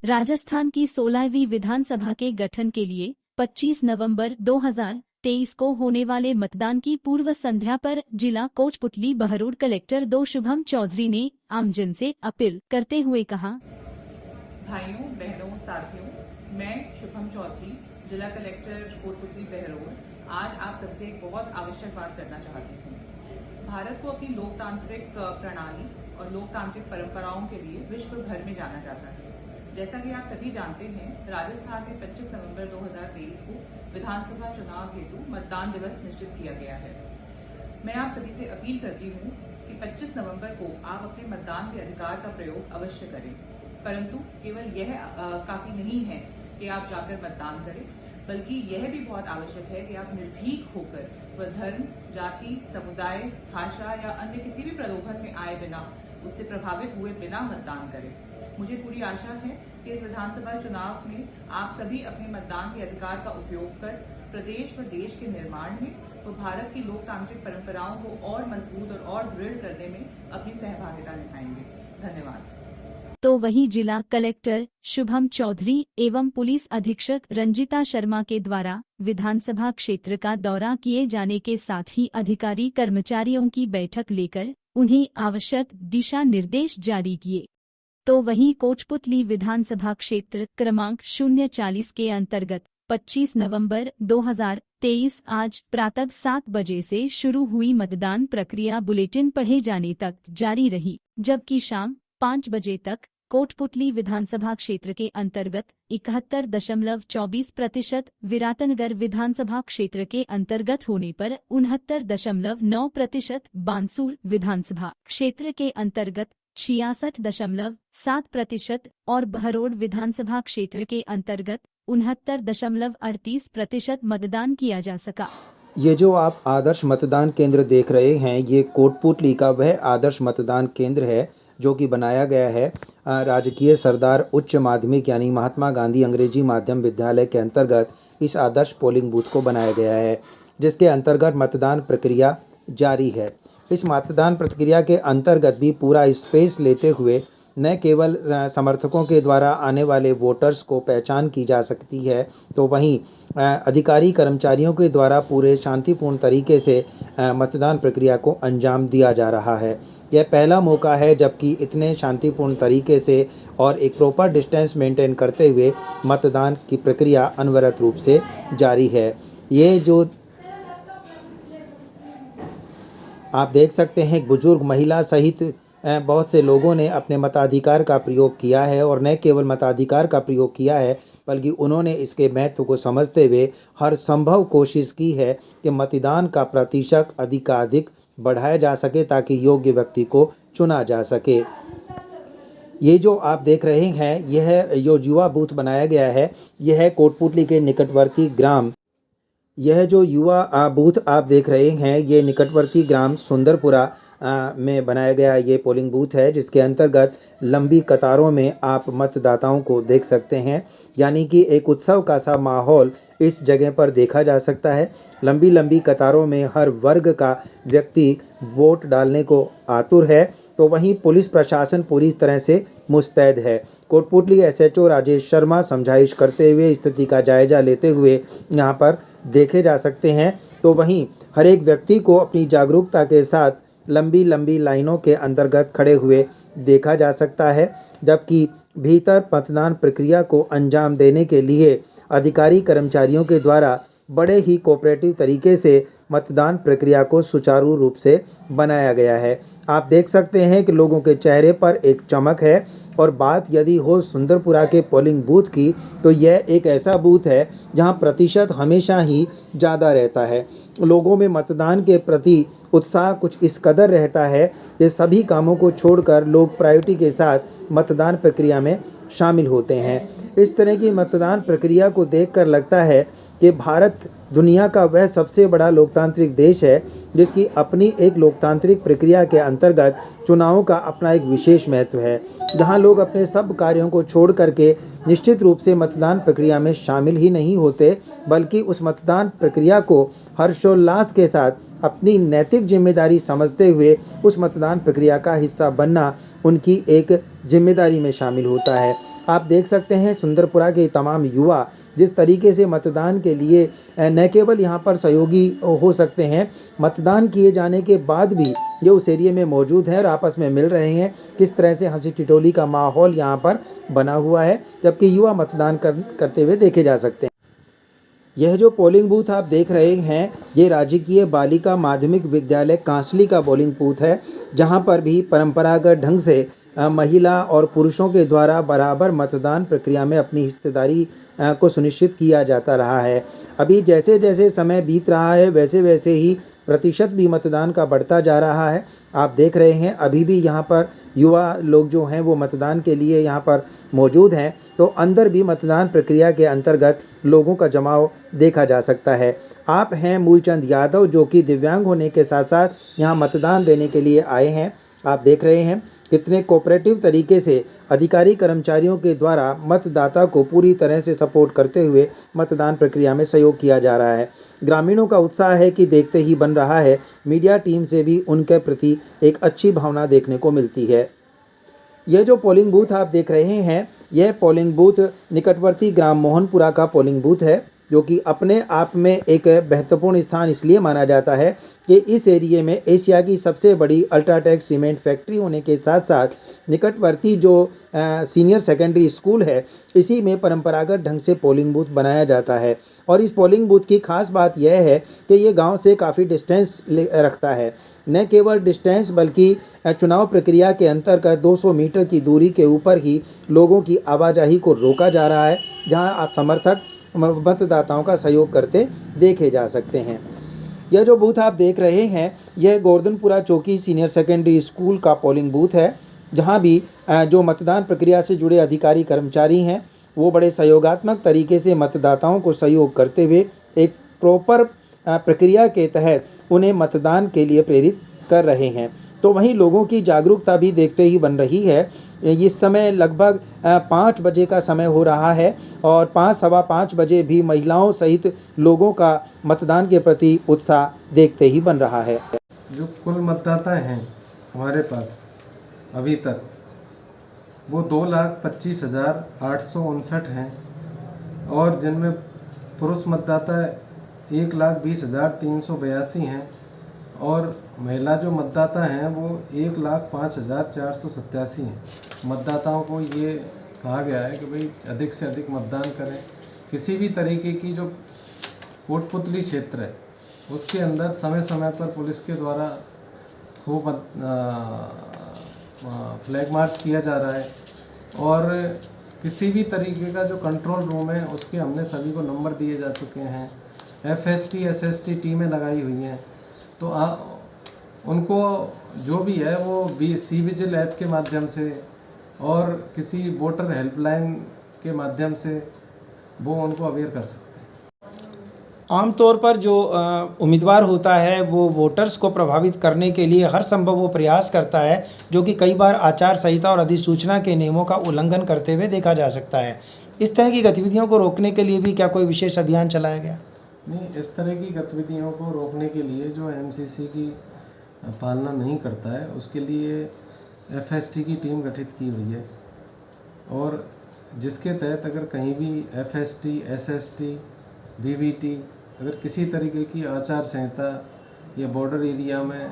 राजस्थान की 16वीं विधानसभा के गठन के लिए 25 नवंबर 2023 को होने वाले मतदान की पूर्व संध्या पर जिला कोचपुतली बहरोड कलेक्टर 2 शुभम चौधरी ने आमजन से अपील करते हुए कहा। भाइयों बहनों साथियों, मैं शुभम चौधरी जिला कलेक्टर कोचपुतली बहरोड आज आप सबसे एक बहुत आवश्यक बात करना चाहती हूँ। भारत को अपनी लोकतांत्रिक प्रणाली और लोकतांत्रिक परंपराओं के लिए विश्व भर में जाना जाता है। जैसा कि आप सभी जानते हैं, राजस्थान में 25 नवंबर 2023 को विधानसभा चुनाव हेतु मतदान दिवस निश्चित किया गया है। मैं आप सभी से अपील करती हूँ कि 25 नवंबर को आप अपने मतदान के अधिकार का प्रयोग अवश्य करें, परंतु केवल यह काफी नहीं है कि आप जाकर मतदान करें, बल्कि यह भी बहुत आवश्यक है कि आप निर्भीक होकर वह धर्म, जाति, समुदाय, भाषा या अन्य किसी भी प्रलोभन में आए बिना, उससे प्रभावित हुए बिना मतदान करें। मुझे पूरी आशा है कि इस विधानसभा चुनाव में आप सभी अपने मतदान के अधिकार का उपयोग कर प्रदेश व देश के निर्माण में व भारत की लोकतांत्रिक परंपराओं को और मजबूत और दृढ़ करने में अपनी सहभागिता निभाएंगे। धन्यवाद। तो वहीं जिला कलेक्टर शुभम चौधरी एवं पुलिस अधीक्षक रंजिता शर्मा के द्वारा विधानसभा क्षेत्र का दौरा किए जाने के साथ ही अधिकारी कर्मचारियों की बैठक लेकर उन्हें आवश्यक दिशा निर्देश जारी किए। तो वहीं कोचपुतली विधानसभा क्षेत्र क्रमांक 040 के अंतर्गत 25 नवंबर 2023 आज प्रातः 7 बजे से शुरू हुई मतदान प्रक्रिया बुलेटिन पढ़े जाने तक जारी रही, जबकि शाम 5 बजे तक कोटपुतली विधानसभा क्षेत्र के अंतर्गत 71.24%, विराटनगर विधानसभा क्षेत्र के अंतर्गत होने पर 69.9%, बानसूर विधानसभा क्षेत्र के अंतर्गत 66.7% और बहरोड विधानसभा क्षेत्र के अंतर्गत 69.38% मतदान किया जा सका। ये जो आप आदर्श मतदान केंद्र देख रहे हैं, ये कोटपुतली का वह आदर्श मतदान केंद्र है जो कि बनाया गया है राजकीय सरदार उच्च माध्यमिक यानी महात्मा गांधी अंग्रेजी माध्यम विद्यालय के अंतर्गत। इस आदर्श पोलिंग बूथ को बनाया गया है, जिसके अंतर्गत मतदान प्रक्रिया जारी है। इस मतदान प्रक्रिया के अंतर्गत भी पूरा स्पेस लेते हुए न केवल समर्थकों के द्वारा आने वाले वोटर्स को पहचान की जा सकती है, तो वहीं अधिकारी कर्मचारियों के द्वारा पूरे शांतिपूर्ण तरीके से मतदान प्रक्रिया को अंजाम दिया जा रहा है। यह पहला मौका है जबकि इतने शांतिपूर्ण तरीके से और एक प्रॉपर डिस्टेंस मेंटेन करते हुए मतदान की प्रक्रिया अनवरत रूप से जारी है। ये जो आप देख सकते हैं, बुजुर्ग, महिला सहित बहुत से लोगों ने अपने मताधिकार का प्रयोग किया है और न केवल मताधिकार का प्रयोग किया है बल्कि उन्होंने इसके महत्व को समझते हुए हर संभव कोशिश की है कि मतदान का प्रतिशत अधिकाधिक बढ़ाया जा सके ताकि योग्य व्यक्ति को चुना जा सके। ये जो आप देख रहे हैं, यह जो युवा बूथ बनाया गया है, यह है कोटपुतली के निकटवर्ती ग्राम। यह जो युवा बूथ आप देख रहे हैं, ये निकटवर्ती ग्राम सुंदरपुरा में बनाया गया ये पोलिंग बूथ है, जिसके अंतर्गत लंबी कतारों में आप मतदाताओं को देख सकते हैं। यानी कि एक उत्सव का सा माहौल इस जगह पर देखा जा सकता है। लंबी लंबी कतारों में हर वर्ग का व्यक्ति वोट डालने को आतुर है, तो वहीं पुलिस प्रशासन पूरी तरह से मुस्तैद है। कोटपुतली एसएचओ राजेश शर्मा समझाइश करते हुए स्थिति का जायजा लेते हुए यहाँ पर देखे जा सकते हैं। तो वहीं हर एक व्यक्ति को अपनी जागरूकता के साथ लंबी लंबी लाइनों के अंतर्गत खड़े हुए देखा जा सकता है, जबकि भीतर मतदान प्रक्रिया को अंजाम देने के लिए अधिकारी कर्मचारियों के द्वारा बड़े ही कोऑपरेटिव तरीके से मतदान प्रक्रिया को सुचारू रूप से बनाया गया है। आप देख सकते हैं कि लोगों के चेहरे पर एक चमक है। और बात यदि हो सुंदरपुरा के पोलिंग बूथ की, तो यह एक ऐसा बूथ है जहां प्रतिशत हमेशा ही ज़्यादा रहता है। लोगों में मतदान के प्रति उत्साह कुछ इस कदर रहता है कि सभी कामों को छोड़कर लोग प्रायोरिटी के साथ मतदान प्रक्रिया में शामिल होते हैं। इस तरह की मतदान प्रक्रिया को देखकर लगता है कि भारत दुनिया का वह सबसे बड़ा लोकतांत्रिक देश है जिसकी अपनी एक लोकतांत्रिक प्रक्रिया के अंतर्गत चुनावों का अपना एक विशेष महत्व है, जहां लोग अपने सब कार्यों को छोड़ करके निश्चित रूप से मतदान प्रक्रिया में शामिल ही नहीं होते, बल्कि उस मतदान प्रक्रिया को हर्षोल्लास के साथ अपनी नैतिक जिम्मेदारी समझते हुए उस मतदान प्रक्रिया का हिस्सा बनना उनकी एक जिम्मेदारी में शामिल होता है। आप देख सकते हैं सुंदरपुरा के तमाम युवा जिस तरीके से मतदान के लिए न केवल यहाँ पर सहयोगी हो सकते हैं, मतदान किए जाने के बाद भी जो उस एरिया में मौजूद हैं और आपस में मिल रहे हैं, किस तरह से हंसी ठिठोली का माहौल यहाँ पर बना हुआ है, जबकि युवा मतदान करते हुए देखे जा सकते हैं। यह जो पोलिंग बूथ आप देख रहे हैं, ये राजकीय बालिका माध्यमिक विद्यालय कांसली का पोलिंग बूथ है, जहाँ पर भी परंपरागत ढंग से महिला और पुरुषों के द्वारा बराबर मतदान प्रक्रिया में अपनी हिस्सेदारी को सुनिश्चित किया जाता रहा है। अभी जैसे जैसे समय बीत रहा है वैसे वैसे ही प्रतिशत भी मतदान का बढ़ता जा रहा है। आप देख रहे हैं अभी भी यहाँ पर युवा लोग जो हैं वो मतदान के लिए यहाँ पर मौजूद हैं, तो अंदर भी मतदान प्रक्रिया के अंतर्गत लोगों का जमाव देखा जा सकता है। आप हैं मूलचंद यादव, जो कि दिव्यांग होने के साथ साथ यहाँ मतदान देने के लिए आए हैं। आप देख रहे हैं कितने कोऑपरेटिव तरीके से अधिकारी कर्मचारियों के द्वारा मतदाता को पूरी तरह से सपोर्ट करते हुए मतदान प्रक्रिया में सहयोग किया जा रहा है। ग्रामीणों का उत्साह है कि देखते ही बन रहा है। मीडिया टीम से भी उनके प्रति एक अच्छी भावना देखने को मिलती है। यह जो पोलिंग बूथ आप देख रहे हैं, यह पोलिंग बूथ निकटवर्ती ग्राम मोहनपुरा का पोलिंग बूथ है, जो कि अपने आप में एक महत्वपूर्ण स्थान इसलिए माना जाता है कि इस एरिए में एशिया की सबसे बड़ी अल्ट्राटेक सीमेंट फैक्ट्री होने के साथ साथ निकटवर्ती जो सीनियर सेकेंडरी स्कूल है, इसी में परंपरागत ढंग से पोलिंग बूथ बनाया जाता है। और इस पोलिंग बूथ की खास बात यह है कि ये गांव से काफ़ी डिस्टेंस रखता है। न केवल डिस्टेंस बल्कि चुनाव प्रक्रिया के अंतर्गत 200 मीटर की दूरी के ऊपर ही लोगों की आवाजाही को रोका जा रहा है, जहाँ समर्थक मतदाताओं का सहयोग करते देखे जा सकते हैं। यह जो बूथ आप देख रहे हैं, यह गोवर्धनपुरा चौकी सीनियर सेकेंडरी स्कूल का पोलिंग बूथ है, जहां भी जो मतदान प्रक्रिया से जुड़े अधिकारी कर्मचारी हैं वो बड़े सहयोगात्मक तरीके से मतदाताओं को सहयोग करते हुए एक प्रॉपर प्रक्रिया के तहत उन्हें मतदान के लिए प्रेरित कर रहे हैं। तो वहीं लोगों की जागरूकता भी देखते ही बन रही है। इस समय लगभग 5 बजे का समय हो रहा है और 5 सवा 5 बजे भी महिलाओं सहित लोगों का मतदान के प्रति उत्साह देखते ही बन रहा है। जो कुल मतदाता हैं हमारे पास अभी तक वो 2,25,859 हैं और जिनमें पुरुष मतदाता 1,20,382 हैं और महिला जो मतदाता हैं वो 1,05,487 हैं। मतदाताओं को ये कहा गया है कि भाई अधिक से अधिक मतदान करें। किसी भी तरीके की जो कोटपुतली क्षेत्र है उसके अंदर समय समय पर पुलिस के द्वारा खूब फ्लैग मार्च किया जा रहा है और किसी भी तरीके का जो कंट्रोल रूम है उसके हमने सभी को नंबर दिए जा चुके हैं। FST SST टीमें लगाई हुई हैं, तो उनको जो भी है वो सी विजिल ऐप के माध्यम से और किसी वोटर हेल्पलाइन के माध्यम से वो उनको अवेयर कर सकते हैं। आमतौर पर जो उम्मीदवार होता है वो वोटर्स को प्रभावित करने के लिए हर संभव वो प्रयास करता है, जो कि कई बार आचार संहिता और अधिसूचना के नियमों का उल्लंघन करते हुए देखा जा सकता है। इस तरह की गतिविधियों को रोकने के लिए भी क्या कोई विशेष अभियान चलाया गया? नहीं, इस तरह की गतिविधियों को रोकने के लिए जो MCC की पालना नहीं करता है उसके लिए FST की टीम गठित की हुई है और जिसके तहत अगर कहीं भी FST SST BVT अगर किसी तरीके की आचार संहिता या बॉर्डर एरिया में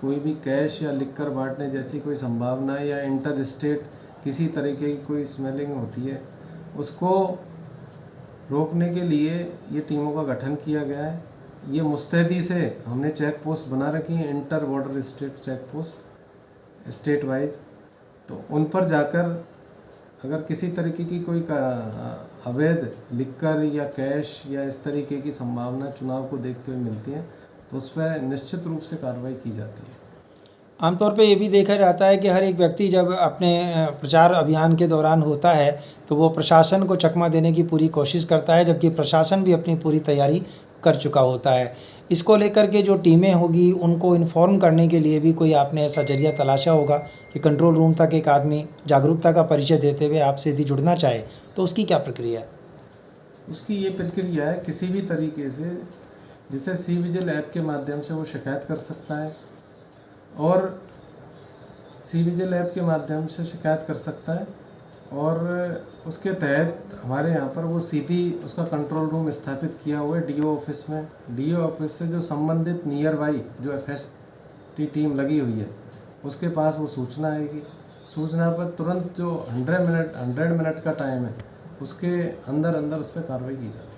कोई भी कैश या लिक्कर बांटने जैसी कोई संभावना या इंटर स्टेट किसी तरीके की कोई स्मेलिंग होती है, उसको रोकने के लिए ये टीमों का गठन किया गया है। ये मुस्तैदी से हमने चेक पोस्ट बना रखी हैं, inter border state check post state wise, तो उन पर जाकर अगर किसी तरीके की कोई अवैध लिक्कर या कैश या इस तरीके की संभावना चुनाव को देखते हुए मिलती है तो उस पर निश्चित रूप से कार्रवाई की जाती है। आमतौर पे ये भी देखा जाता है कि हर एक व्यक्ति जब अपने प्रचार अभियान के दौरान होता है तो वो प्रशासन को चकमा देने की पूरी कोशिश करता है, जबकि प्रशासन भी अपनी पूरी तैयारी कर चुका होता है। इसको लेकर के जो टीमें होगी उनको इन्फॉर्म करने के लिए भी कोई आपने ऐसा जरिया तलाशा होगा कि कंट्रोल रूम तक एक आदमी जागरूकता का परिचय देते हुए आपसे यदि जुड़ना चाहे तो उसकी क्या प्रक्रिया है? उसकी ये प्रक्रिया है, किसी भी तरीके से जिसे सी विजिल ऐप के माध्यम से वो शिकायत कर सकता है और सी विजिल ऐप के माध्यम से शिकायत कर सकता है और उसके तहत हमारे यहाँ पर वो सीधी उसका कंट्रोल रूम स्थापित किया हुआ है डीओ ऑफिस में। डीओ ऑफिस से जो संबंधित नियर बाई जो एफएसटी टीम लगी हुई है उसके पास वो सूचना आएगी। सूचना पर तुरंत जो 100 मिनट का टाइम है उसके अंदर उस पर कार्रवाई की जाती है।